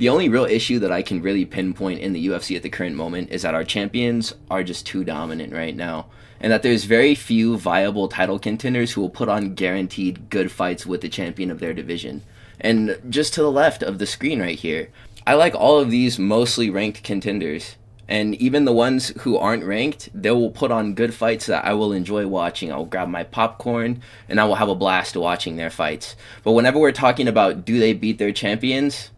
The only real issue that I can really pinpoint in the UFC at the current moment is that our champions are just too dominant right now, and that there's very few viable title contenders who will put on guaranteed good fights with the champion of their division. And just to the left of the screen right here, I like all of these mostly ranked contenders. And even the ones who aren't ranked, they will put on good fights that I will enjoy watching. I'll grab my popcorn and I will have a blast watching their fights. But whenever we're talking about do they beat their champions,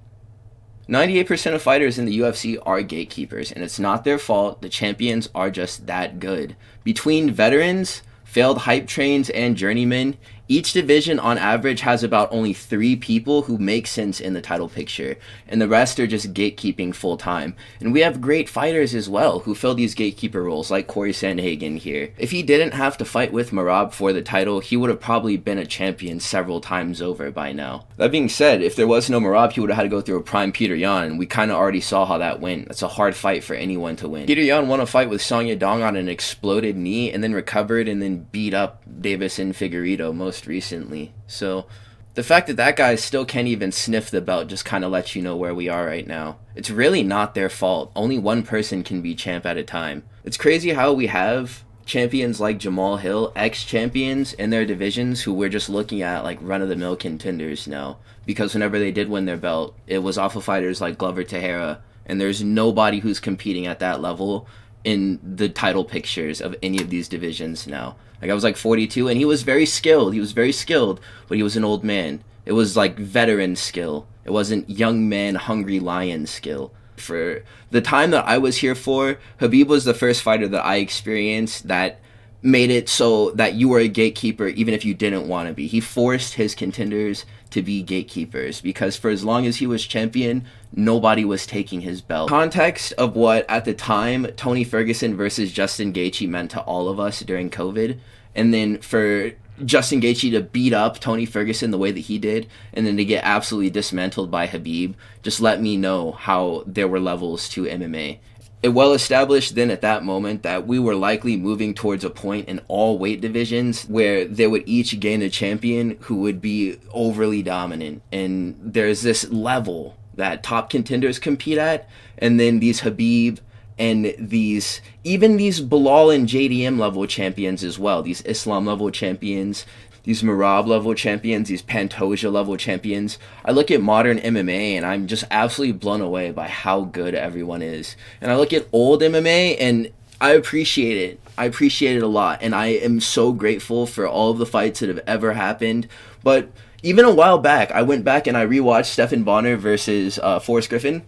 98% of fighters in the UFC are gatekeepers, and it's not their fault. The champions are just that good. Between veterans, failed hype trains, and journeymen, each division on average has about only 3 people who make sense in the title picture, and the rest are just gatekeeping full time. And we have great fighters as well who fill these gatekeeper roles, like Corey Sandhagen here. If he didn't have to fight with Merab for the title, he would have probably been a champion several times over by now. That being said, if there was no Merab, he would have had to go through a prime Peter Yan, and we kind of already saw how that went. That's a hard fight for anyone to win. Peter Yan won a fight with Song Yadong on an exploded knee, and then recovered and then beat up Davison Figueiredo most recently. So the fact that that guy still can't even sniff the belt just kind of lets you know where we are right now. It's really not their fault. Only one person can be champ at a time. It's crazy how we have champions like Jamal Hill, ex-champions in their divisions, who we're just looking at like run-of-the-mill contenders now, because whenever they did win their belt, it was off of fighters like Glover Teixeira, and there's nobody who's competing at that level in the title pictures of any of these divisions now. Like, I was like 42, and he was very skilled. But he was an old man. It was like veteran skill. It wasn't young man, hungry lion skill. For the time that I was here for, Khabib was the first fighter that I experienced that made it so that you were a gatekeeper even if you didn't want to be. He forced his contenders to be gatekeepers, because for as long as he was champion, nobody was taking his belt. Context of what at the time Tony Ferguson versus Justin Gaethje meant to all of us during COVID, and then for Justin Gaethje to beat up Tony Ferguson the way that he did, and then to get absolutely dismantled by Khabib, just let me know how there were levels to MMA. It well established then at that moment that we were likely moving towards a point in all weight divisions where they would each gain a champion who would be overly dominant. And there's this level that top contenders compete at, and then these Khabib and these Bilal and JDM level champions as well, these Islam level champions, these Merab level champions, these Pantoja level champions. I look at modern MMA and I'm just absolutely blown away by how good everyone is. And I look at old MMA and I appreciate it. I appreciate it a lot. And I am so grateful for all of the fights that have ever happened. But even a while back, I went back and I rewatched Stephan Bonner versus Forrest Griffin,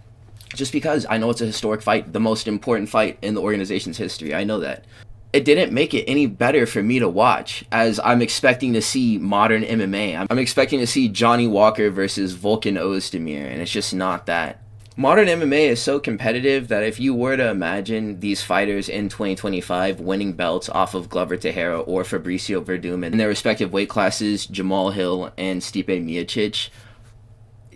just because I know it's a historic fight, the most important fight in the organization's history. I know that. It didn't make it any better for me to watch, as I'm expecting to see modern MMA. I'm expecting to see Johnny Walker versus Volkan Ozdemir, and it's just not that. Modern MMA is so competitive that if you were to imagine these fighters in 2025 winning belts off of Glover Teixeira or Fabricio Verdum in their respective weight classes, Jamal Hill and Stipe Miocic,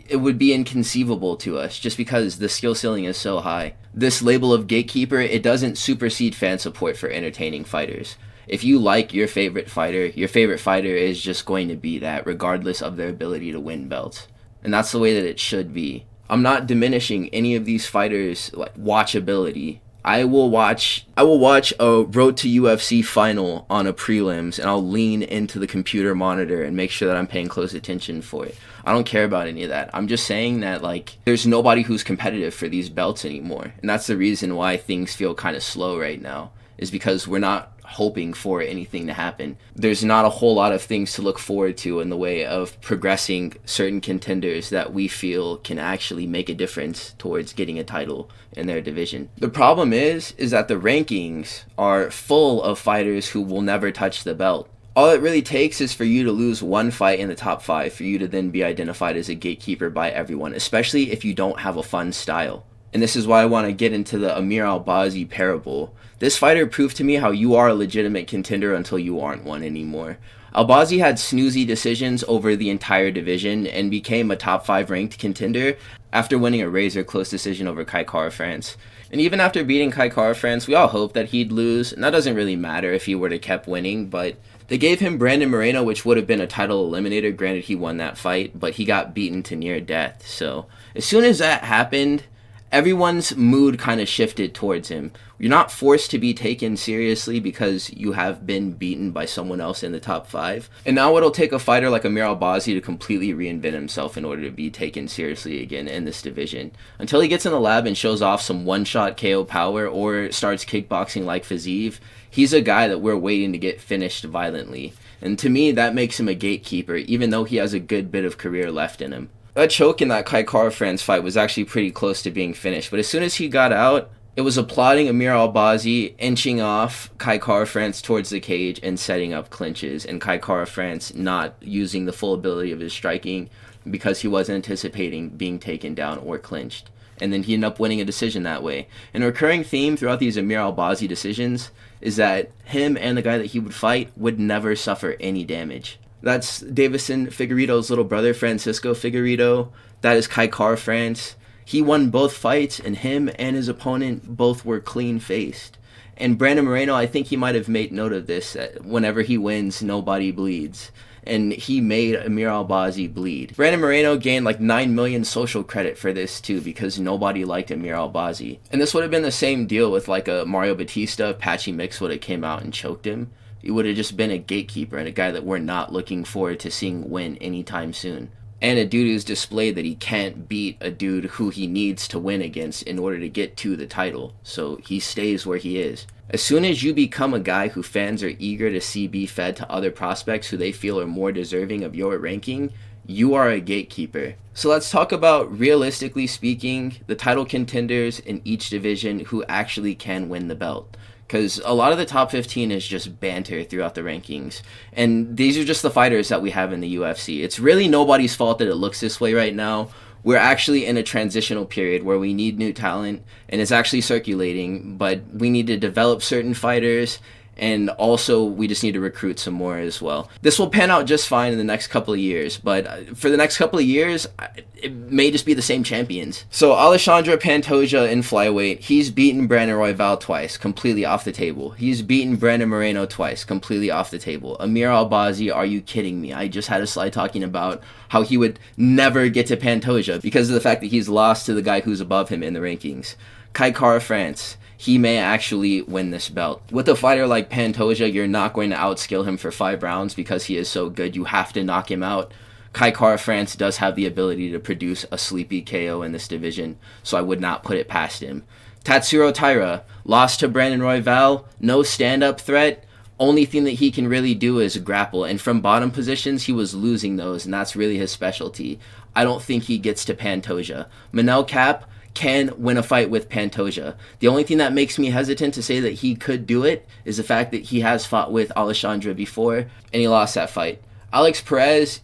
it would be inconceivable to us just because the skill ceiling is so high. This label of gatekeeper, it doesn't supersede fan support for entertaining fighters. If you like your favorite fighter is just going to be that, regardless of their ability to win belts. And that's the way that it should be. I'm not diminishing any of these fighters' like watchability. I will watch a Road to UFC final on a prelims, and I'll lean into the computer monitor and make sure that I'm paying close attention for it. I don't care about any of that. I'm just saying that, like, there's nobody who's competitive for these belts anymore. And that's the reason why things feel kind of slow right now, is because we're not hoping for anything to happen. There's not a whole lot of things to look forward to in the way of progressing certain contenders that we feel can actually make a difference towards getting a title in their division. The problem is that the rankings are full of fighters who will never touch the belt. All it really takes is for you to lose one fight in the top 5 for you to then be identified as a gatekeeper by everyone, especially if you don't have a fun style. And this is why I want to get into the Amir Albazi parable. This fighter proved to me how you are a legitimate contender until you aren't one anymore. Albazi had snoozy decisions over the entire division and became a top 5 ranked contender after winning a razor close decision over Kai Kara France. And even after beating Kai Kara France, we all hoped that he'd lose, and that doesn't really matter if he were to kept winning, but They gave him Brandon Moreno, which would have been a title eliminator. Granted, he won that fight, but he got beaten to near death. So as soon as that happened, everyone's mood kind of shifted towards him. You're not forced to be taken seriously because you have been beaten by someone else in the top 5. And now it'll take a fighter like Amir Albazi to completely reinvent himself in order to be taken seriously again in this division. Until he gets in the lab and shows off some one-shot KO power or starts kickboxing like Fiziev, he's a guy that we're waiting to get finished violently. And to me, that makes him a gatekeeper, even though he has a good bit of career left in him. That choke in that Kai Kara-France fight was actually pretty close to being finished, but as soon as he got out, it was applauding Amir Albazi inching off Kai Kara-France towards the cage and setting up clinches, and Kai Kara-France not using the full ability of his striking because he wasn't anticipating being taken down or clinched. And then he ended up winning a decision that way. And a recurring theme throughout these Amir Albazi decisions is that him and the guy that he would fight would never suffer any damage. That's Davison Figueiredo's little brother, Francisco Figueiredo. That is Kai Kara-France. He won both fights, and him and his opponent both were clean-faced. And Brandon Moreno, I think he might have made note of this, that whenever he wins, nobody bleeds. And he made Amir Albazi bleed. Brandon Moreno gained like 9 million social credit for this too, because nobody liked Amir Albazi. And this would have been the same deal with like a Mario Batista if Patchy Mix would have came out and choked him. It would have just been a gatekeeper and a guy that we're not looking forward to seeing win anytime soon. And a dude who's displayed that he can't beat a dude who he needs to win against in order to get to the title. So he stays where he is. As soon as you become a guy who fans are eager to see be fed to other prospects who they feel are more deserving of your ranking, you are a gatekeeper. So let's talk about, realistically speaking, the title contenders in each division who actually can win the belt. Because a lot of the top 15 is just banter throughout the rankings. And these are just the fighters that we have in the UFC. It's really nobody's fault that it looks this way right now. We're actually in a transitional period where we need new talent, and it's actually circulating, but we need to develop certain fighters, and also we just need to recruit some more as well. This will pan out just fine in the next couple of years, but for the next couple of years, it may just be the same champions. So Alexandre Pantoja in Flyweight, he's beaten Brandon Royval twice, completely off the table. He's beaten Brandon Moreno twice, completely off the table. Amir Albazi, are you kidding me? I just had a slide talking about how he would never get to Pantoja because of the fact that he's lost to the guy who's above him in the rankings. Kai Kara-France, he may actually win this belt. With a fighter like Pantoja, you're not going to outskill him for 5 rounds because he is so good. You have to knock him out. Kai Kara-France does have the ability to produce a sleepy KO in this division, so I would not put it past him. Tatsuro Taira, lost to Brandon Royval, no stand-up threat. Only thing that he can really do is grapple, and from bottom positions, he was losing those, and that's really his specialty. I don't think he gets to Pantoja. Manel Kape can win a fight with Pantoja. The only thing that makes me hesitant to say that he could do it is the fact that he has fought with Alexandre before, and he lost that fight. Alex Perez,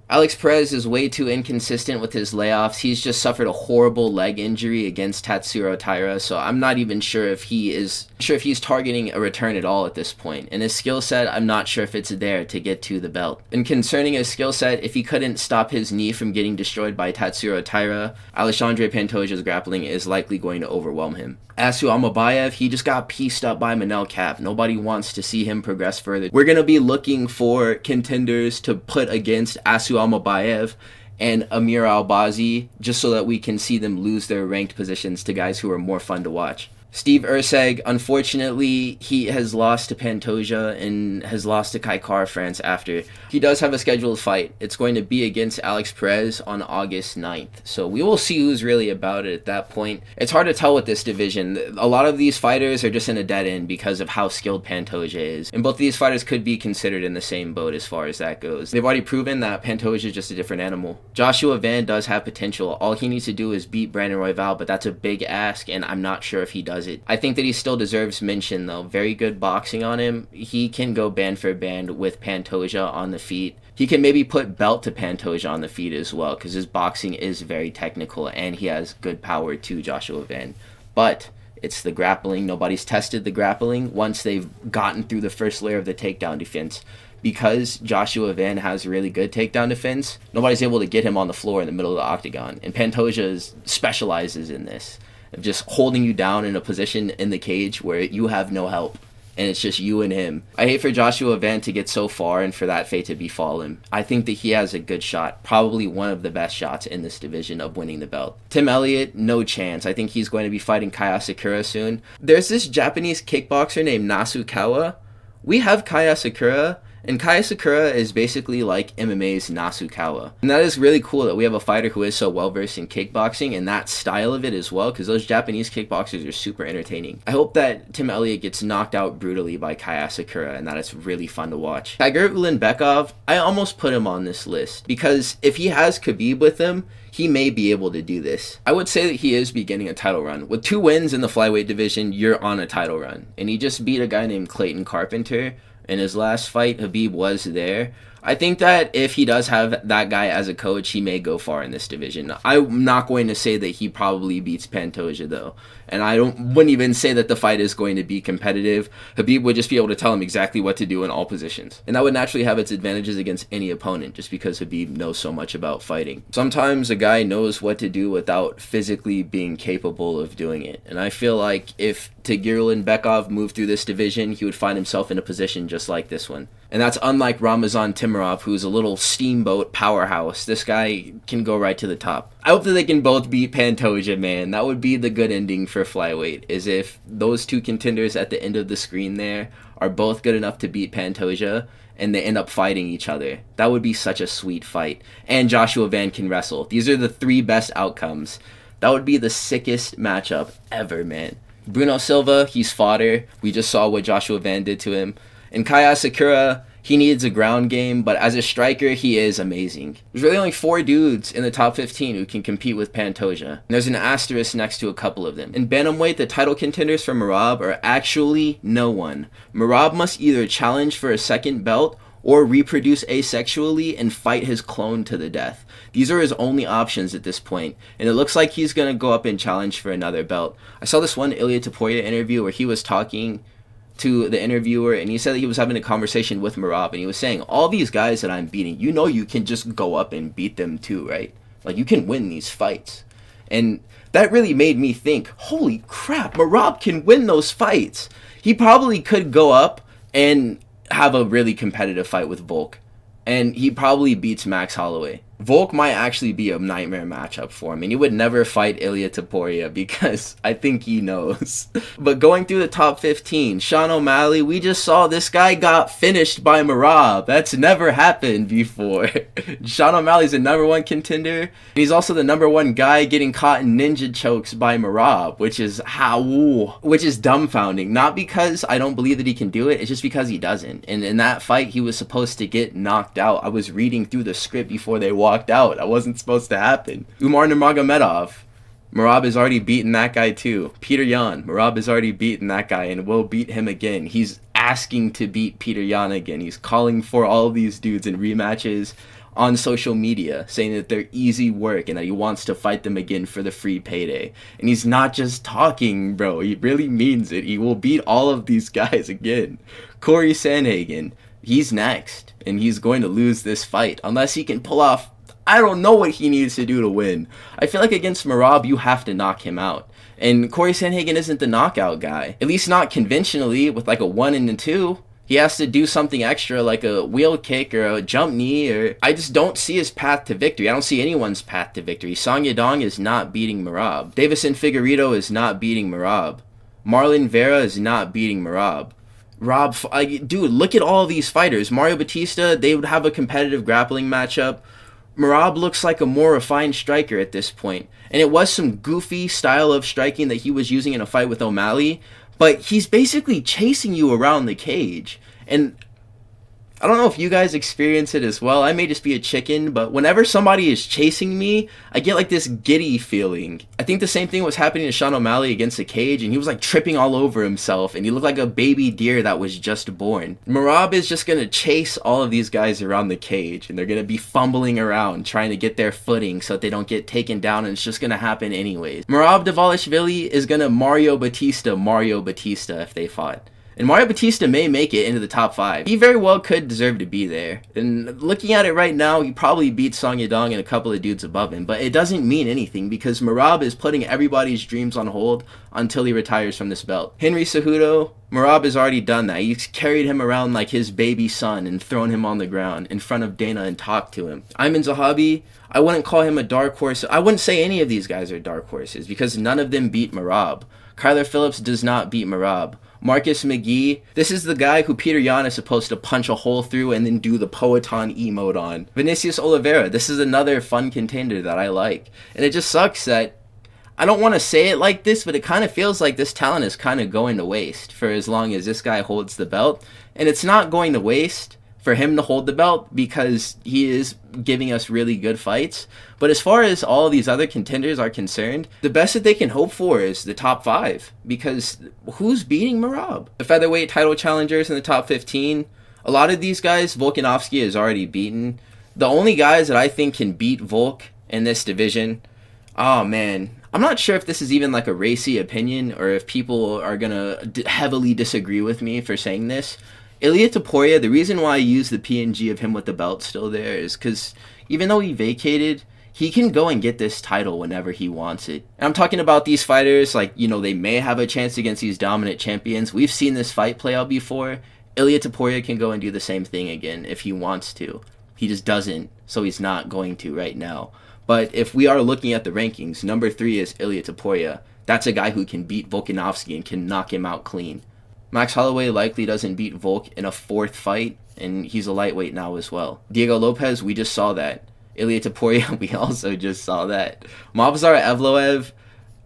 Alex Perez is way too inconsistent with his layoffs. He's just suffered a horrible leg injury against Tatsuro Taira, so I'm not even sure if he's targeting a return at all at this point. And his skill set, I'm not sure if it's there to get to the belt. And concerning his skill set, if he couldn't stop his knee from getting destroyed by Tatsuro Taira, Alexandre Pantoja's grappling is likely going to overwhelm him. Asu Amabayev, he just got pieced up by Manel Kape. Nobody wants to see him progress further. We're going to be looking for contenders to put against Asu Amabayev and Amir Albazi just so that we can see them lose their ranked positions to guys who are more fun to watch. Steve Erceg, unfortunately, he has lost to Pantoja and has lost to Kai Kara-France after. He does have a scheduled fight. It's going to be against Alex Perez on August 9th. So we will see who's really about it at that point. It's hard to tell with this division. A lot of these fighters are just in a dead end because of how skilled Pantoja is. And both of these fighters could be considered in the same boat as far as that goes. They've already proven that Pantoja is just a different animal. Joshua Van does have potential. All he needs to do is beat Brandon Royval, but that's a big ask, and I'm not sure if he does it. I think that he still deserves mention though. Very good boxing on him. He can go band for band with Pantoja on the feet. He can maybe put belt to Pantoja on the feet as well because his boxing is very technical and he has good power too, Joshua Van. But it's the grappling. Nobody's tested the grappling once they've gotten through the first layer of the takedown defense. Because Joshua Van has really good takedown defense, nobody's able to get him on the floor in the middle of the octagon. And Pantoja specializes in this, of just holding you down in a position in the cage where you have no help. and it's just you and him. I hate for Joshua Van to get so far and for that fate to befall him. I think that he has a good shot, probably one of the best shots in this division of winning the belt. Tim Elliott, no chance. I think he's going to be fighting Kaya Sakura soon. There's this Japanese kickboxer named Nasukawa. We have Kaya Sakura, and Kaya Sakura is basically like MMA's Nasukawa. And that is really cool that we have a fighter who is so well versed in kickboxing and that style of it as well, because those Japanese kickboxers are super entertaining. I hope that Tim Elliott gets knocked out brutally by Kaya Sakura and that it's really fun to watch. Tiger Ulanbekov, I almost put him on this list because if he has Khabib with him, he may be able to do this. I would say that he is beginning a title run. With 2 wins in the flyweight division, you're on a title run. And he just beat a guy named Clayton Carpenter. In his last fight, Khabib was there. I think that if he does have that guy as a coach, he may go far in this division. I'm not going to say that he probably beats Pantoja, though. And I wouldn't even say that the fight is going to be competitive. Khabib would just be able to tell him exactly what to do in all positions. And that would naturally have its advantages against any opponent, just because Khabib knows so much about fighting. Sometimes a guy knows what to do without physically being capable of doing it. And I feel like if Tagirulin-Bekov moved through this division, he would find himself in a position just like this one. And that's unlike Ramazan Timarov, who's a little steamboat powerhouse. This guy can go right to the top. I hope that they can both beat Pantoja, man. That would be the good ending for Flyweight, is if those 2 contenders at the end of the screen there are both good enough to beat Pantoja and they end up fighting each other. That would be such a sweet fight. And Joshua Van can wrestle. These are the 3 best outcomes. That would be the sickest matchup ever, man. Bruno Silva, he's fodder. We just saw what Joshua Van did to him. And Kaya Sakura, he needs a ground game, but as a striker, he is amazing. There's really only 4 dudes in the top 15 who can compete with Pantoja. And there's an asterisk next to a couple of them. In Bantamweight, the title contenders for Merab are actually no one. Merab must either challenge for a second belt or reproduce asexually and fight his clone to the death. These are his only options at this point, and it looks like he's going to go up and challenge for another belt. I saw this one Ilia Topuria interview where he was talking to the interviewer, and he said that he was having a conversation with Merab, and he was saying, all these guys that I'm beating, you know you can just go up and beat them too, right? Like, you can win these fights. And that really made me think, holy crap, Merab can win those fights. He probably could go up and have a really competitive fight with Volk, and he probably beats Max Holloway. Volk might actually be a nightmare matchup for him, and he would never fight Ilia Topuria because I think he knows. But going through the top 15, Sean O'Malley, we just saw this guy got finished by Merab. That's never happened before. Sean O'Malley's the #1 contender. He's also the #1 guy getting caught in ninja chokes by Merab, which is dumbfounding. Not because I don't believe that he can do it, it's just because he doesn't. And in that fight, he was supposed to get knocked out. I was reading through the script before they walked out. That wasn't supposed to happen. Umar Nurmagomedov, Merab has already beaten that guy too. Peter Yan, Merab has already beaten that guy and will beat him again. He's asking to beat Peter Yan again. He's calling for all of these dudes in rematches on social media, saying that they're easy work and that he wants to fight them again for the free payday. And he's not just talking, bro. He really means it. He will beat all of these guys again. Corey Sandhagen, he's next, and he's going to lose this fight unless he can pull off, I don't know what he needs to do to win. I feel like against Merab, you have to knock him out. And Corey Sandhagen isn't the knockout guy. At least not conventionally with like a 1 and a 2. He has to do something extra like a wheel kick or a jump knee. Or I just don't see his path to victory. I don't see anyone's path to victory. Song Yadong is not beating Merab. Davison Figueiredo is not beating Merab. Marlon Vera is not beating Merab. Dude, look at all these fighters. Mario Batista, they would have a competitive grappling matchup. Merab looks like a more refined striker at this point. And it was some goofy style of striking that he was using in a fight with O'Malley. But he's basically chasing you around the cage. And I don't know if you guys experience it as well. I may just be a chicken, but whenever somebody is chasing me, I get like this giddy feeling. I think the same thing was happening to Sean O'Malley against the cage, and he was like tripping all over himself, and he looked like a baby deer that was just born. Merab is just going to chase all of these guys around the cage, and they're going to be fumbling around, trying to get their footing so that they don't get taken down, and it's just going to happen anyways. Merab Dvalishvili is going to Mario Batista if they fought. And Mario Batista may make it into the top 5. He very well could deserve to be there. And looking at it right now, he probably beats Song Yadong and a couple of dudes above him. But it doesn't mean anything because Merab is putting everybody's dreams on hold until he retires from this belt. Henry Cejudo, Merab has already done that. He's carried him around like his baby son and thrown him on the ground in front of Dana and talked to him. Ayman Zahabi, I wouldn't call him a dark horse. I wouldn't say any of these guys are dark horses because none of them beat Merab. Kyler Phillips does not beat Merab. Marcus McGee, this is the guy who Peter Yan is supposed to punch a hole through and then do the Poeton emote on. Vinicius Oliveira, this is another fun contender that I like. And it just sucks that, I don't want to say it like this, but it kind of feels like this talent is kind of going to waste for as long as this guy holds the belt. And it's not going to waste for him to hold the belt because he is giving us really good fights. But as far as all of these other contenders are concerned, the best that they can hope for is the top 5 because who's beating Merab? The featherweight title challengers in the top 15, a lot of these guys Volkanovski has already beaten. The only guys that I think can beat Volk in this division, oh man, I'm not sure if this is even like a racy opinion or if people are gonna heavily disagree with me for saying this. Ilia Topuria, the reason why I use the PNG of him with the belt still there is because even though he vacated, he can go and get this title whenever he wants it. And I'm talking about these fighters, like, you know, they may have a chance against these dominant champions. We've seen this fight play out before. Ilia Topuria can go and do the same thing again if he wants to. He just doesn't, so he's not going to right now. But if we are looking at the rankings, number 3 is Ilia Topuria. That's a guy who can beat Volkanovski and can knock him out clean. Max Holloway likely doesn't beat Volk in a 4th fight, and he's a lightweight now as well. Diego Lopez, we just saw that. Ilia Topuria, we also just saw that. Movsar Evloev,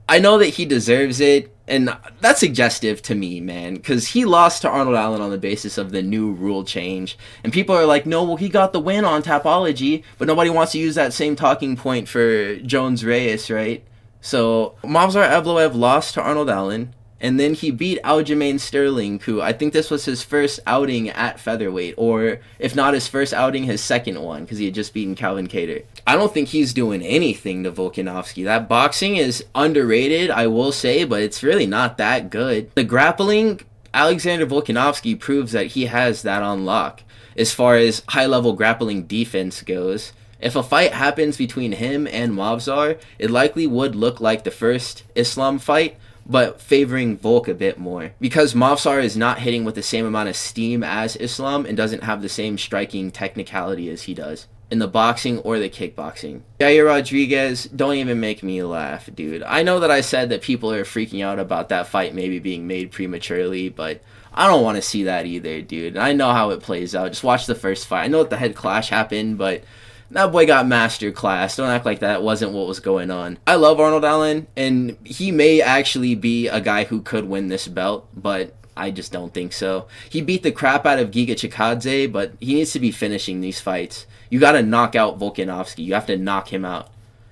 I know that he deserves it, and that's suggestive to me, man, because he lost to Arnold Allen on the basis of the new rule change. And people are like, no, well, he got the win on Tapology, but nobody wants to use that same talking point for Jones Reyes, right? So Movsar Evloev lost to Arnold Allen. And then he beat Aljamain Sterling, who I think this was his first outing at featherweight, or if not his first outing, his second one, because he had just beaten Calvin Kattar. I don't think he's doing anything to Volkanovski. That boxing is underrated, I will say, but it's really not that good. The grappling, Alexander Volkanovski proves that he has that on lock. As far as high-level grappling defense goes, if a fight happens between him and Movsar, it likely would look like the first Islam fight, but favoring Volk a bit more. Because Movsar is not hitting with the same amount of steam as Islam and doesn't have the same striking technicality as he does in the boxing or the kickboxing. Yair Rodriguez, don't even make me laugh, dude. I know that I said that people are freaking out about that fight maybe being made prematurely, but I don't want to see that either, dude. I know how it plays out. Just watch the first fight. I know that the head clash happened, but that boy got master class. Don't act like that wasn't what was going on. I love Arnold Allen, and he may actually be a guy who could win this belt, but I just don't think so. He beat the crap out of Giga Chikadze, but he needs to be finishing these fights. You gotta knock out Volkanovski. You have to knock him out.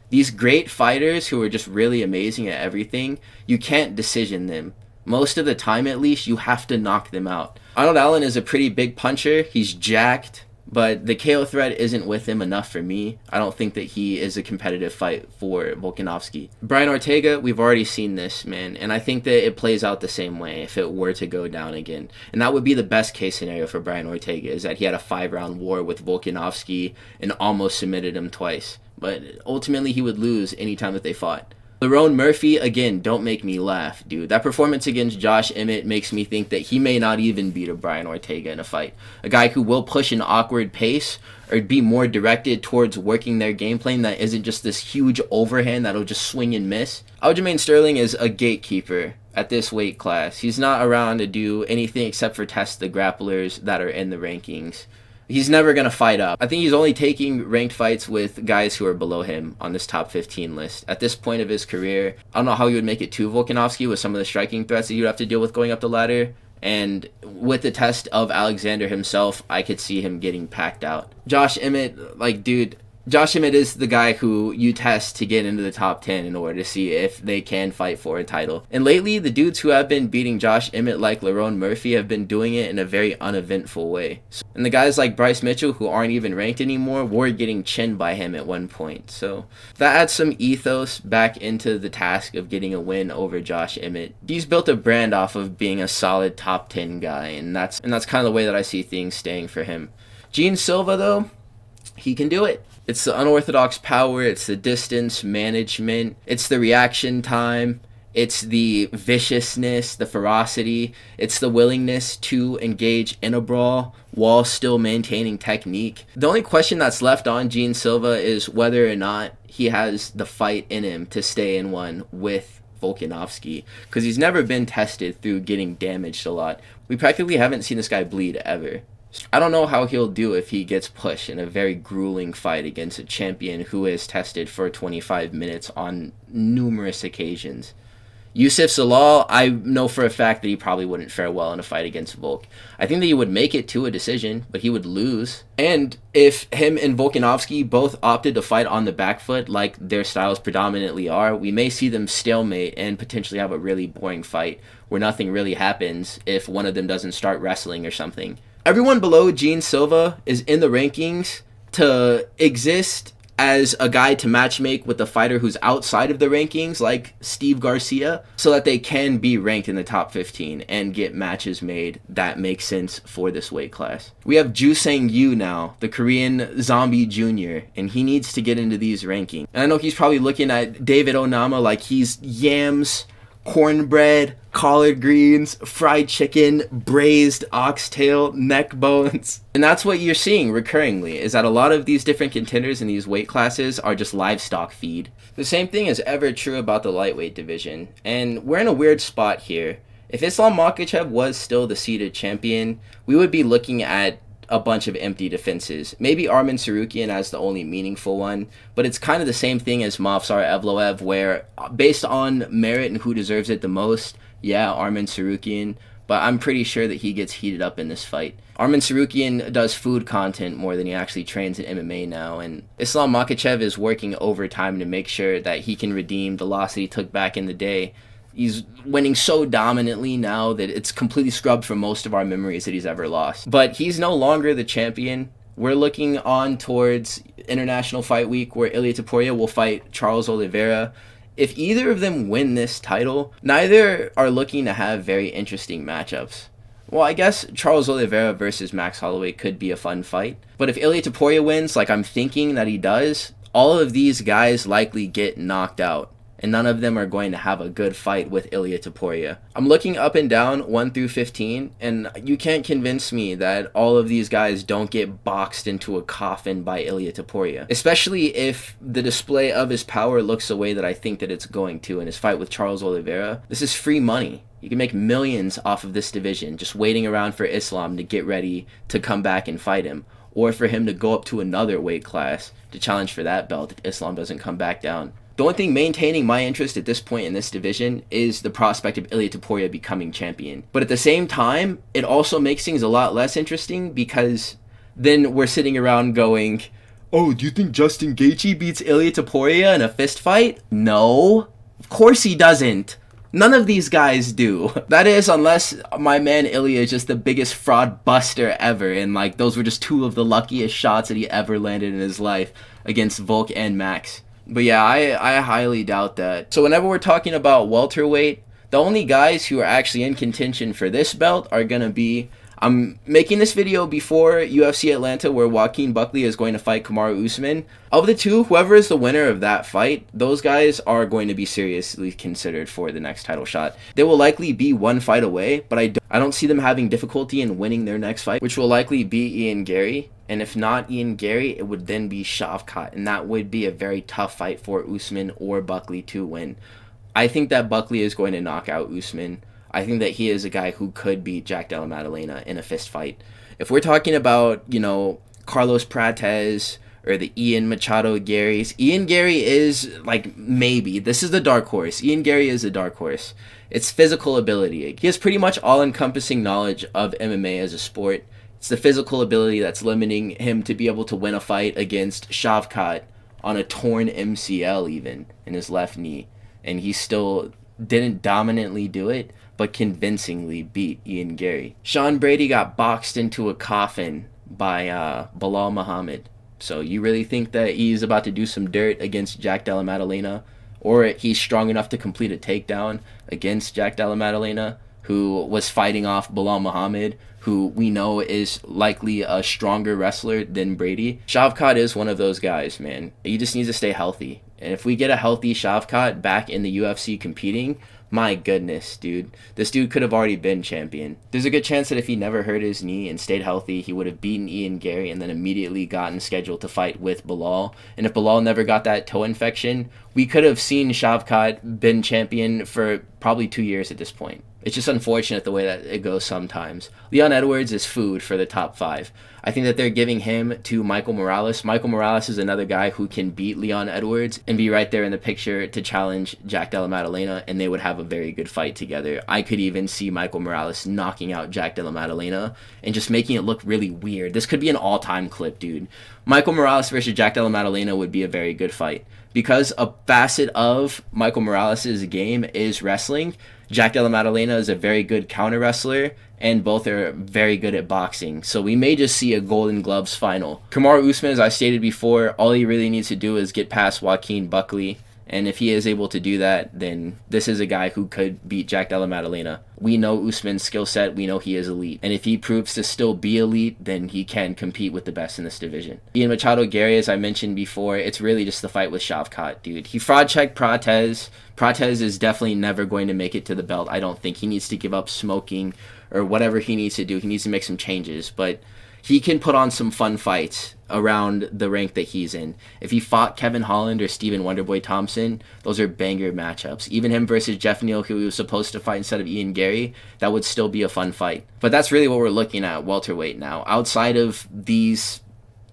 These great fighters who are just really amazing at everything, you can't decision them. Most of the time, at least, you have to knock them out. Arnold Allen is a pretty big puncher. He's jacked. But the KO threat isn't with him enough for me. I don't think that he is a competitive fight for Volkanovski. Brian Ortega, we've already seen this, man. And I think that it plays out the same way if it were to go down again. And that would be the best case scenario for Brian Ortega, is that he had a 5-round war with Volkanovski and almost submitted him twice. But ultimately, he would lose anytime that they fought. Lerone Murphy, again, don't make me laugh, dude. That performance against Josh Emmett makes me think that he may not even beat a Brian Ortega in a fight. A guy who will push an awkward pace or be more directed towards working their game plan that isn't just this huge overhand that'll just swing and miss. Aljamain Sterling is a gatekeeper at this weight class. He's not around to do anything except for test the grapplers that are in the rankings. He's never going to fight up. I think he's only taking ranked fights with guys who are below him on this top 15 list. At this point of his career, I don't know how he would make it to Volkanovski with some of the striking threats that he would have to deal with going up the ladder. And with the test of Alexander himself, I could see him getting packed out. Josh Emmett, like, dude, Josh Emmett is the guy who you test to get into the top 10 in order to see if they can fight for a title. And lately, the dudes who have been beating Josh Emmett like Lerone Murphy have been doing it in a very uneventful way. And the guys like Bryce Mitchell, who aren't even ranked anymore, were getting chinned by him at one point. So that adds some ethos back into the task of getting a win over Josh Emmett. He's built a brand off of being a solid top 10 guy, and that's kind of the way that I see things staying for him. Gene Silva, though, he can do it. It's the unorthodox power, it's the distance management, it's the reaction time, it's the viciousness, the ferocity, it's the willingness to engage in a brawl while still maintaining technique. The only question that's left on Gene Silva is whether or not he has the fight in him to stay in one with Volkanovski, because he's never been tested through getting damaged a lot. We practically haven't seen this guy bleed ever. I don't know how he'll do if he gets pushed in a very grueling fight against a champion who is tested for 25 minutes on numerous occasions. Yusuf Zalal, I know for a fact that he probably wouldn't fare well in a fight against Volk. I think that he would make it to a decision, but he would lose. And if him and Volkanovski both opted to fight on the back foot like their styles predominantly are, we may see them stalemate and potentially have a really boring fight where nothing really happens if one of them doesn't start wrestling or something. Everyone below Gene Silva is in the rankings to exist as a guy to matchmake with the fighter who's outside of the rankings, like Steve Garcia, so that they can be ranked in the top 15 and get matches made that make sense for this weight class. We have Ju Sang-yu now, the Korean Zombie Jr., and he needs to get into these rankings. And I know he's probably looking at David Onama like he's yams, cornbread, collard greens, fried chicken, braised oxtail, neck bones. And that's what you're seeing recurringly, is that a lot of these different contenders in these weight classes are just livestock feed. The same thing is ever true about the lightweight division, and we're in a weird spot here. If Islam Makhachev was still the seeded champion, we would be looking at a bunch of empty defenses. Maybe Arman Tsarukyan as the only meaningful one, but it's kind of the same thing as Movsar Evloev, where based on merit and who deserves it the most, yeah, Arman Tsarukyan, but I'm pretty sure that he gets heated up in this fight. Arman Tsarukyan does food content more than he actually trains in MMA now, and Islam Makhachev is working overtime to make sure that he can redeem the loss that he took back in the day. He's winning so dominantly now that it's completely scrubbed from most of our memories that he's ever lost. But he's no longer the champion. We're looking on towards International Fight Week, where Ilia Topuria will fight Charles Oliveira. If either of them win this title, neither are looking to have very interesting matchups. Well, I guess Charles Oliveira versus Max Holloway could be a fun fight. But if Ilia Topuria wins, like I'm thinking that he does, all of these guys likely get knocked out, and none of them are going to have a good fight with Ilia Topuria. I'm looking up and down 1 through 15, and you can't convince me that all of these guys don't get boxed into a coffin by Ilia Topuria, especially if the display of his power looks the way that I think that it's going to in his fight with Charles Oliveira. This is free money. You can make millions off of this division just waiting around for Islam to get ready to come back and fight him, or for him to go up to another weight class to challenge for that belt if Islam doesn't come back down. The only thing maintaining my interest at this point in this division is the prospect of Ilia Topuria becoming champion. But at the same time, it also makes things a lot less interesting, because then we're sitting around going, oh, do you think Justin Gaethje beats Ilia Topuria in a fist fight? No, of course he doesn't. None of these guys do. That is, unless my man Ilia is just the biggest fraud buster ever, and like those were just two of the luckiest shots that he ever landed in his life against Volk and Max. But yeah, I highly doubt that. So whenever we're talking about welterweight, the only guys who are actually in contention for this belt are going to be... I'm making this video before UFC Atlanta, where Joaquin Buckley is going to fight Kamaru Usman. Of the two, whoever is the winner of that fight, those guys are going to be seriously considered for the next title shot. They will likely be one fight away, but I don't see them having difficulty in winning their next fight, which will likely be Ian Gary. And if not Ian Gary, it would then be Shavkat, and that would be a very tough fight for Usman or Buckley to win. I think that Buckley is going to knock out Usman. I think that he is a guy who could beat Jack Della Maddalena in a fist fight. If we're talking about, Carlos Prates or the Ian Machado Garys, Ian Gary is, maybe. This is the dark horse. Ian Gary is a dark horse. It's physical ability. He has pretty much all-encompassing knowledge of MMA as a sport. It's the physical ability that's limiting him to be able to win a fight against Shavkat on a torn MCL even in his left knee. And he still didn't dominantly do it, but convincingly beat Ian Gary. Sean Brady got boxed into a coffin by Bilal Muhammad. So you really think that he's about to do some dirt against Jack Della Maddalena? Or he's strong enough to complete a takedown against Jack Della Maddalena, who was fighting off Bilal Muhammad, who we know is likely a stronger wrestler than Brady. Shavkat is one of those guys, man. He just needs to stay healthy. And if we get a healthy Shavkat back in the UFC competing, my goodness, dude. This dude could have already been champion. There's a good chance that if he never hurt his knee and stayed healthy, he would have beaten Ian Gary and then immediately gotten scheduled to fight with Bilal. And if Bilal never got that toe infection, we could have seen Shavkat been champion for probably 2 years at this point. It's just unfortunate the way that it goes sometimes. Leon Edwards is food for the top 5. I think that they're giving him to Michael Morales. Michael Morales is another guy who can beat Leon Edwards and be right there in the picture to challenge Jack Della Maddalena, and they would have a very good fight together. I could even see Michael Morales knocking out Jack Della Maddalena and just making it look really weird. This could be an all-time clip, dude. Michael Morales versus Jack Della Maddalena would be a very good fight. Because a facet of Michael Morales' game is wrestling, Jack Della Maddalena is a very good counter wrestler, and both are very good at boxing. So we may just see a Golden Gloves final. Kamaru Usman, as I stated before, all he really needs to do is get past Joaquin Buckley. And if he is able to do that, then this is a guy who could beat Jack Della Maddalena. We know Usman's skill set. We know he is elite. And if he proves to still be elite, then he can compete with the best in this division. Ian Machado Gary, as I mentioned before, it's really just the fight with Shavkat, dude. He fraud checked Prates. Prates is definitely never going to make it to the belt. I don't think he needs to give up smoking or whatever he needs to do. He needs to make some changes. But he can put on some fun fights around the rank that he's in. If he fought Kevin Holland or Stephen Wonderboy Thompson, those are banger matchups. Even him versus Jeff Neal, who he was supposed to fight instead of Ian Gary, that would still be a fun fight. But that's really what we're looking at welterweight now. Outside of these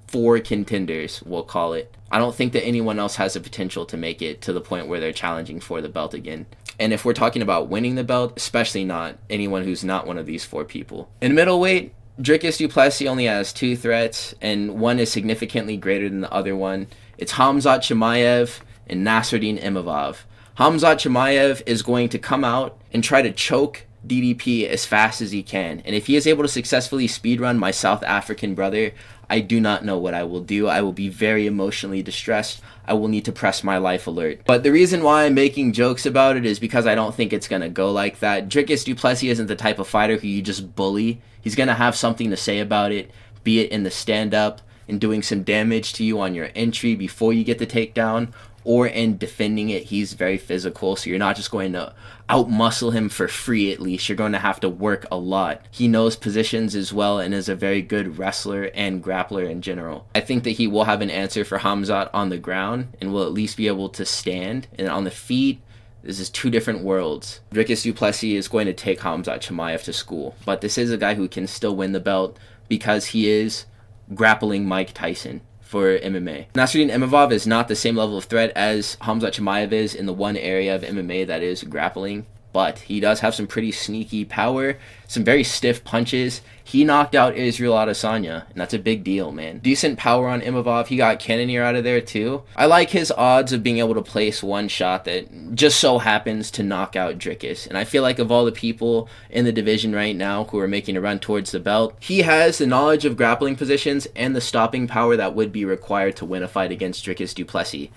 4 contenders, we'll call it, I don't think that anyone else has the potential to make it to the point where they're challenging for the belt again. And if we're talking about winning the belt, especially not anyone who's not one of these 4 people. In middleweight, Dricus du Plessis only has 2 threats, and one is significantly greater than the other one. It's Khamzat Chimaev and Nasruddin Imavov. Khamzat Chimaev is going to come out and try to choke DDP as fast as he can. And if he is able to successfully speedrun my South African brother, I do not know what I will do. I will be very emotionally distressed. I will need to press my life alert. But the reason why I'm making jokes about it is because I don't think it's going to go like that. Dricus du Plessis isn't the type of fighter who you just bully. He's going to have something to say about it, be it in the stand-up and doing some damage to you on your entry before you get the takedown, or in defending it. He's very physical, so you're not just going to outmuscle him for free. At least you're going to have to work a lot. He knows positions as well and is a very good wrestler and grappler in general. I think that he will have an answer for Khamzat on the ground and will at least be able to stand. And on the feet, this is 2 different worlds. Dricus du Plessis is going to take Khamzat Chimaev to school, but this is a guy who can still win the belt because he is grappling Mike Tyson for MMA. Nasruddin Imavov is not the same level of threat as Khamzat Chimaev is in the one area of MMA that is grappling, but he does have some pretty sneaky power, some very stiff punches. He knocked out Israel Adesanya, and that's a big deal, man. Decent power on Imavov. He got Cannonier out of there too. I like his odds of being able to place one shot that just so happens to knock out Dricus. And I feel like of all the people in the division right now who are making a run towards the belt, he has the knowledge of grappling positions and the stopping power that would be required to win a fight against Dricus du Plessis.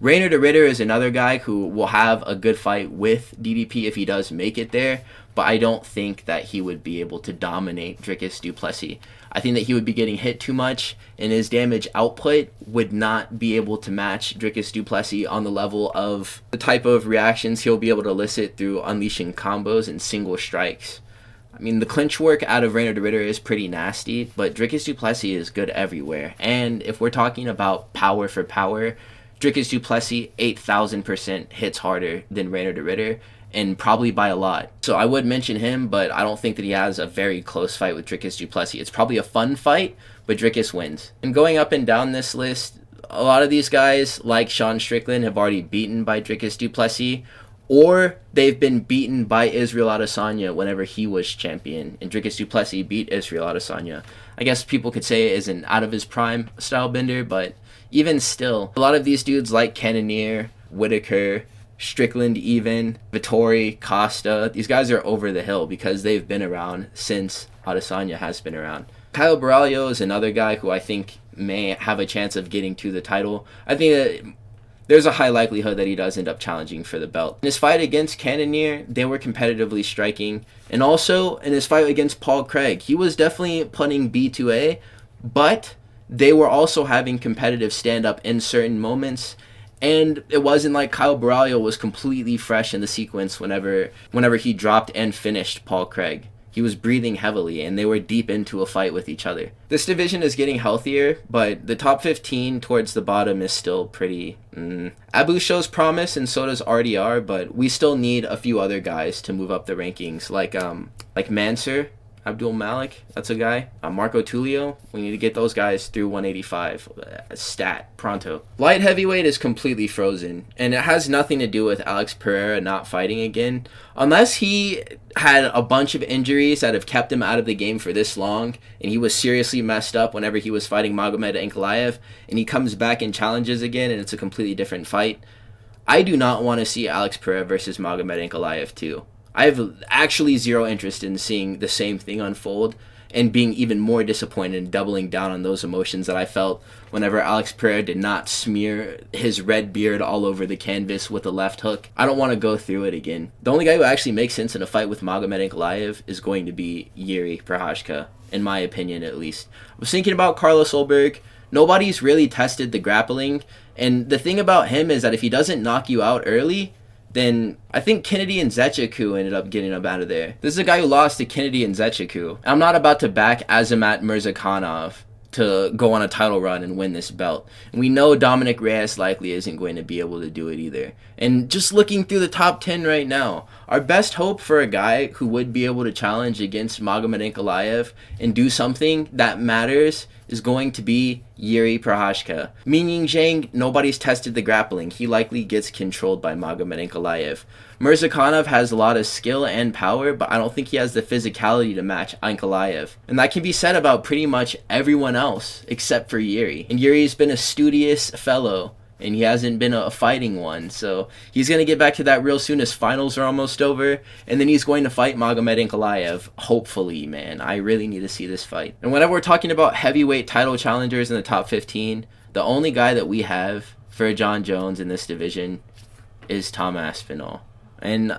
Reiner de Ridder is another guy who will have a good fight with DDP if he does make it there, but I don't think that he would be able to dominate Dricus du Plessis. I think that he would be getting hit too much, and his damage output would not be able to match Dricus du Plessis on the level of the type of reactions he'll be able to elicit through unleashing combos and single strikes. I mean, the clinch work out of Reiner de Ridder is pretty nasty, but Dricus du Plessis is good everywhere. And if we're talking about power for power, Dricus du Plessis 8,000% hits harder than Reiner de Ridder, and probably by a lot. So I would mention him, but I don't think that he has a very close fight with Dricus du Plessis. It's probably a fun fight, but Dricus wins. And going up and down this list, a lot of these guys, like Sean Strickland, have already beaten by Dricus du Plessis, or they've been beaten by Israel Adesanya whenever he was champion, and Dricus du Plessis beat Israel Adesanya. I guess people could say it is an out of his prime style bender, but even still, a lot of these dudes like Cannonier, Whitaker, Strickland even, Vittori, Costa, these guys are over the hill because they've been around since Adesanya has been around. Kyle Baralho is another guy who I think may have a chance of getting to the title. I think that there's a high likelihood that he does end up challenging for the belt. In his fight against Cannonier, they were competitively striking. And also, in his fight against Paul Craig, he was definitely putting B2A, but they were also having competitive stand-up in certain moments. And it wasn't like Kyle Baralho was completely fresh in the sequence whenever he dropped and finished Paul Craig. He was breathing heavily, and they were deep into a fight with each other. This division is getting healthier, but the top 15 towards the bottom is still pretty... Abu shows promise, and so does RDR, but we still need a few other guys to move up the rankings, like Mansour, Abdul Malik, that's a guy. Marco Tulio, we need to get those guys through 185. Stat, pronto. Light heavyweight is completely frozen, and it has nothing to do with Alex Pereira not fighting again. Unless he had a bunch of injuries that have kept him out of the game for this long, and he was seriously messed up whenever he was fighting Magomed Ankalaev, and he comes back and challenges again, and it's a completely different fight. I do not want to see Alex Pereira versus Magomed Ankalaev too. I have actually zero interest in seeing the same thing unfold and being even more disappointed and doubling down on those emotions that I felt whenever Alex Pereira did not smear his red beard all over the canvas with a left hook. I don't want to go through it again. The only guy who actually makes sense in a fight with Magomed Ankalaev is going to be Yuri Prochazka, in my opinion at least. I was thinking about Carlos Ulberg. Nobody's really tested the grappling, and the thing about him is that if he doesn't knock you out early, then I think Kennedy and Zechiku ended up getting him out of there. This is a guy who lost to Kennedy and Zechiku. I'm not about to back Azamat Mirzakhanov to go on a title run and win this belt. And we know Dominic Reyes likely isn't going to be able to do it either. And just looking through the top 10 right now, our best hope for a guy who would be able to challenge against Magomed Ankalaev and do something that matters is going to be Yuri Prochazka. Ming Zhang, nobody's tested the grappling. He likely gets controlled by Magomed Ankalaev. Mirzakhanov has a lot of skill and power, but I don't think he has the physicality to match Ankalaev. And that can be said about pretty much everyone else except for Yuri. And Yuri's been a studious fellow, and he hasn't been a fighting one, so he's going to get back to that real soon as finals are almost over, and then he's going to fight Magomed Ankalaev, hopefully, man. I really need to see this fight. And whenever we're talking about heavyweight title challengers in the top 15, the only guy that we have for John Jones in this division is Tom Aspinall. And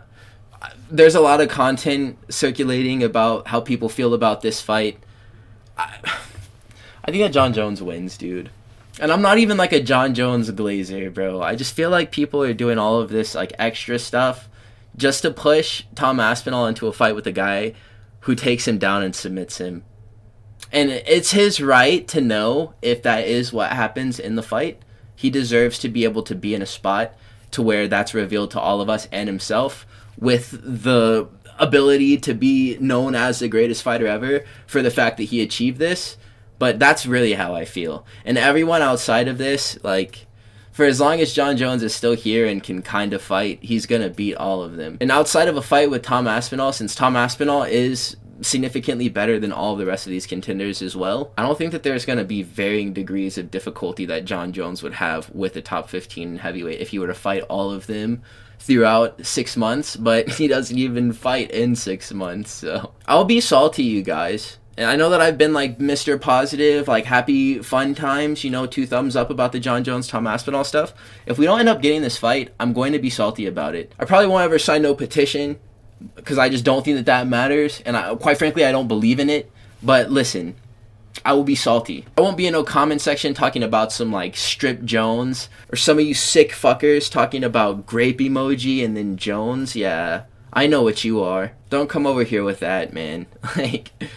there's a lot of content circulating about how people feel about this fight. I think that John Jones wins, dude. And I'm not even like a John Jones glazer, bro. I just feel like people are doing all of this like extra stuff just to push Tom Aspinall into a fight with a guy who takes him down and submits him. And it's his right to know if that is what happens in the fight. He deserves to be able to be in a spot to where that's revealed to all of us and himself, with the ability to be known as the greatest fighter ever for the fact that he achieved this. But that's really how I feel. And everyone outside of this, like, for as long as John Jones is still here and can kind of fight, he's going to beat all of them. And outside of a fight with Tom Aspinall, since Tom Aspinall is significantly better than all of the rest of these contenders as well, I don't think that there's going to be varying degrees of difficulty that John Jones would have with the top 15 heavyweight if he were to fight all of them throughout 6 months, but he doesn't even fight in 6 months. So I'll be salty, you guys. And I know that I've been like Mr. Positive, like happy fun times, 2 thumbs up about the John Jones, Tom Aspinall stuff. If we don't end up getting this fight, I'm going to be salty about it. I probably won't ever sign no petition because I just don't think that matters. And quite frankly, I don't believe in it. But listen, I will be salty. I won't be in no comment section talking about some like Strip Jones or some of you sick fuckers talking about grape emoji and then Jones. Yeah, I know what you are. Don't come over here with that, man.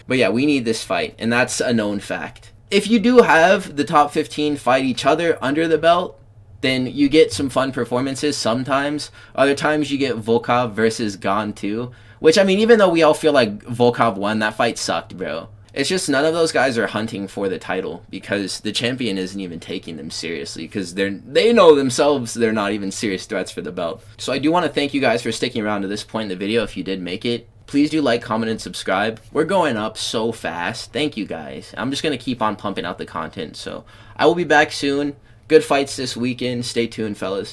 But yeah, we need this fight, and that's a known fact. If you do have the top 15 fight each other under the belt, then you get some fun performances sometimes. Other times you get Volkov versus Gane too. Which, I mean, even though we all feel like Volkov won, that fight sucked, bro. It's just none of those guys are hunting for the title because the champion isn't even taking them seriously because they know themselves they're not even serious threats for the belt. So I do want to thank you guys for sticking around to this point in the video if you did make it. Please do like, comment, and subscribe. We're going up so fast. Thank you guys. I'm just going to keep on pumping out the content. So I will be back soon. Good fights this weekend. Stay tuned, fellas.